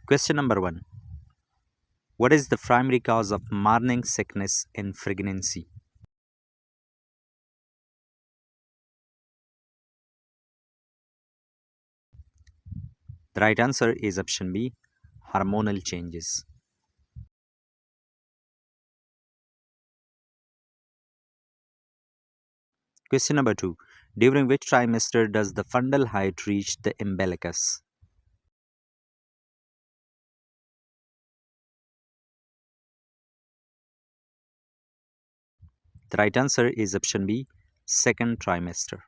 Question number 1. What is the primary cause of morning sickness in pregnancy? The right answer is option B, hormonal changes. Question number 2. During which trimester does the fundal height reach the umbilicus? The right answer is option B, second trimester.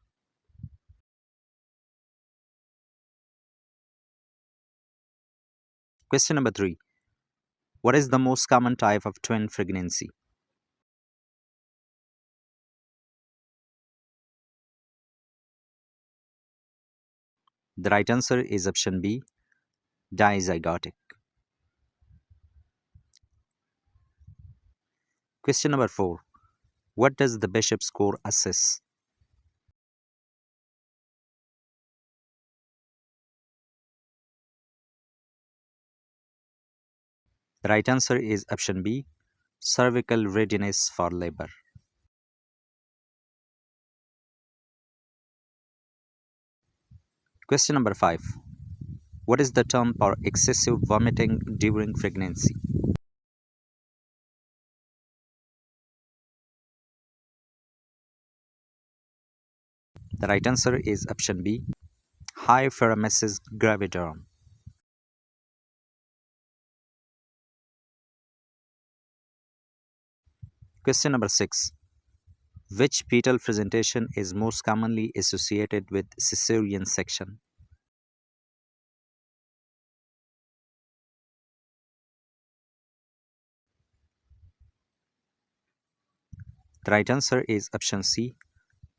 Question number 3. What is the most common type of twin pregnancy? The right answer is option B, dizygotic. Question number 4. What does the Bishop score assess? The right answer is option B, cervical readiness for labor. Question number 5. What is the term for excessive vomiting during pregnancy? The right answer is option B, hyperemesis gravidarum. Question number 6. Which fetal presentation is most commonly associated with cesarean section? The right answer is option C,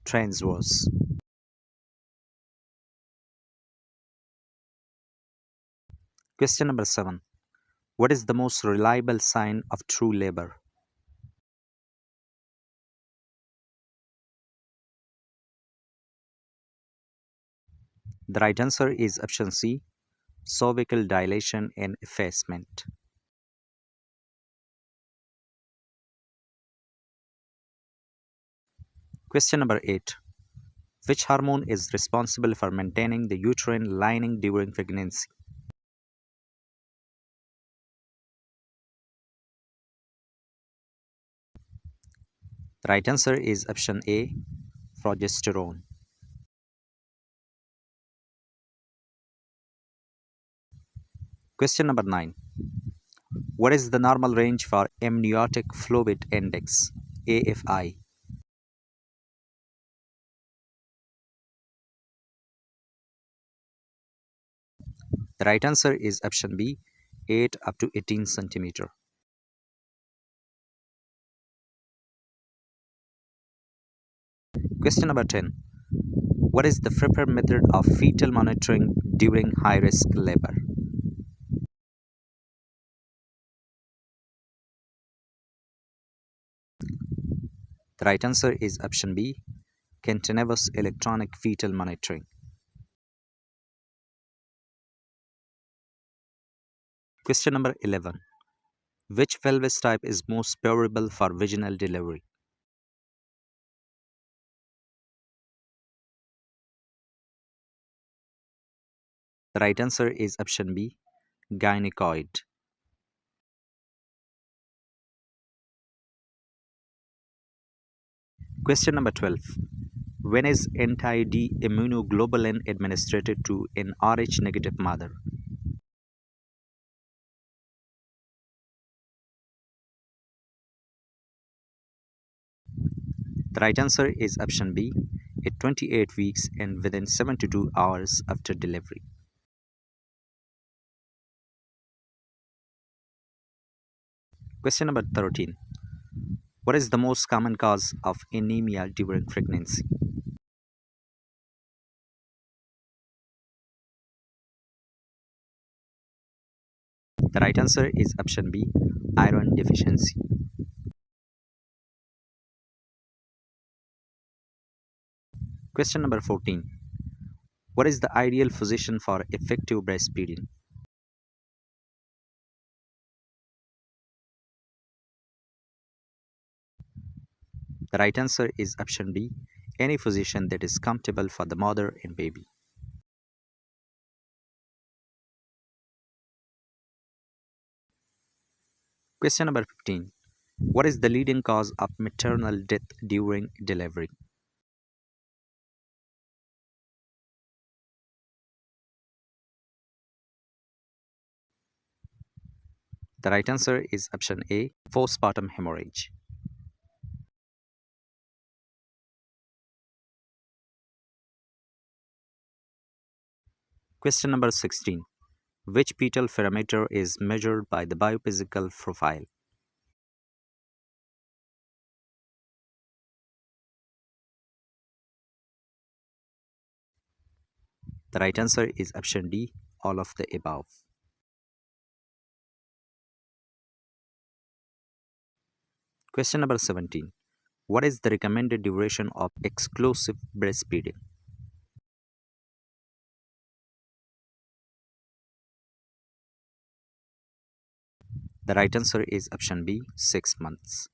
transverse. Question number 7. What is the most reliable sign of true labor? The right answer is option C, cervical dilation and effacement. Question number 8. Which hormone is responsible for maintaining the uterine lining during pregnancy? The right answer is option A, progesterone. Question number 9. What is the normal range for amniotic fluid index, AFI? The right answer is option B, 8 up to 18 centimeter. Question number 10. What is the preferred method of fetal monitoring during high-risk labor? The right answer is option B, continuous electronic fetal monitoring. Question number 11. Which pelvis type is most favorable for vaginal delivery? The right answer is option B, gynecoid. Question number 12. When is anti-D immunoglobulin administered to an Rh negative mother? The right answer is option B, at 28 weeks and within 72 hours after delivery. Question number 13. What is the most common cause of anemia during pregnancy? The right answer is option B, iron deficiency. Question number 14. What is the ideal position for effective breastfeeding? The right answer is option B, any position that is comfortable for the mother and baby. Question number 15. What is the leading cause of maternal death during delivery? The right answer is option A, postpartum hemorrhage. Question number 16. Which fetal parameter is measured by the biophysical profile? The right answer is option D, all of the above. Question number 17. What is the recommended duration of exclusive breastfeeding? The right answer is option B, 6 months.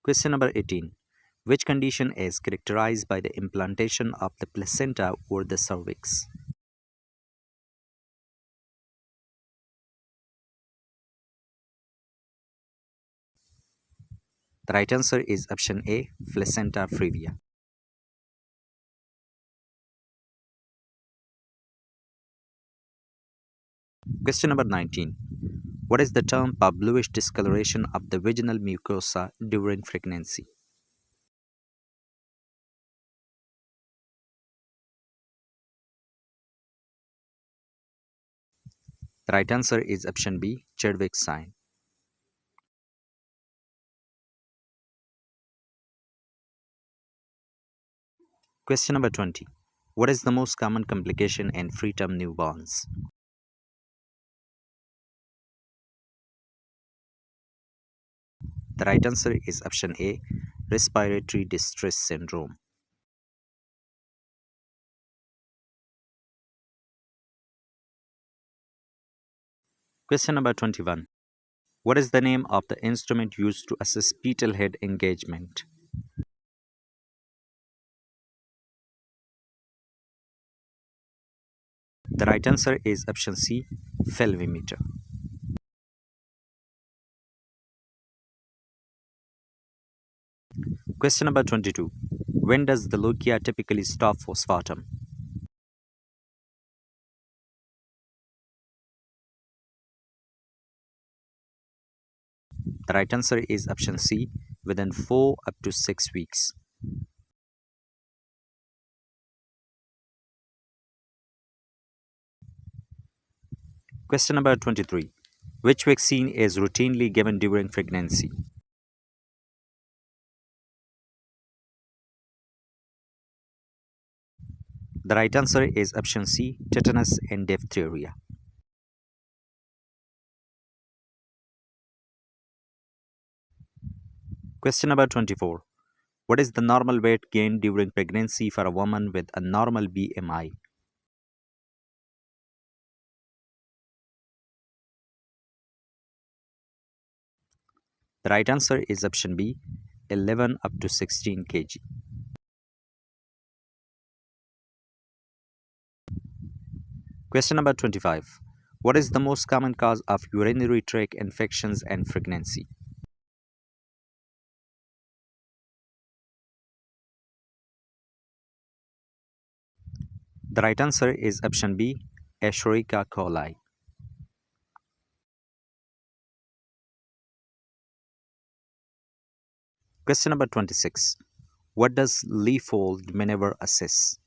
Question number 18. Which condition is characterized by the implantation of the placenta over the cervix? The right answer is option A, placenta previa. Question number 19. What is the term for bluish discoloration of the vaginal mucosa during pregnancy? The right answer is option B, Chadwick's sign. Question number 20. What is the most common complication in preterm newborns? The right answer is option A, respiratory distress syndrome. Question number 21. What is the name of the instrument used to assess fetal head engagement? The right answer is option C, pelvimeter. Question number 22. When does the lochia typically stop postpartum? The right answer is option C, within 4 up to 6 weeks. Question number 23. Which vaccine is routinely given during pregnancy? The right answer is option C, tetanus and diphtheria. Question number 24. What is the normal weight gain during pregnancy for a woman with a normal BMI? The right answer is option B, 11 up to 16 kg. Question number 25. What is the most common cause of urinary tract infections and pregnancy? The right answer is option B, Escherichia coli. Question number 26. What does leafold maneuver assess?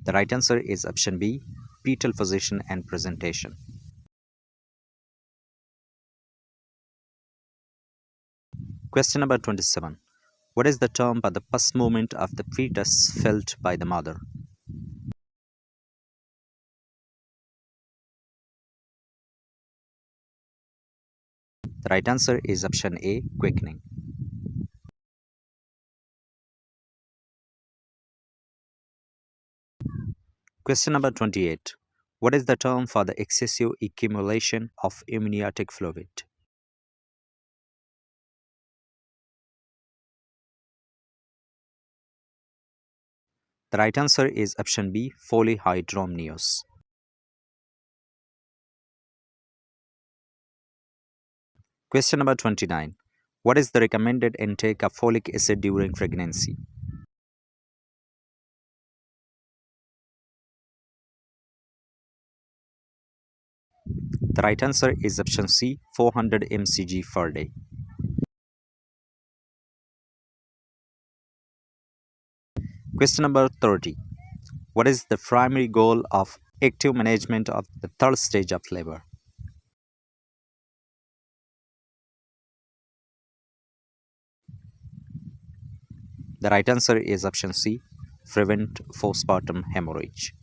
The right answer is option B, fetal position and presentation. Question number 27. What is the term for the first movement of the fetus felt by the mother? The right answer is option A, quickening. Question number 28. What is the term for the excessive accumulation of amniotic fluid? The right answer is option B, polyhydramnios. Question number 29. What is the recommended intake of folic acid during pregnancy? The right answer is option C, 400 mcg per day. Question number 30. What is the primary goal of active management of the third stage of labor? The right answer is option C, prevent postpartum hemorrhage.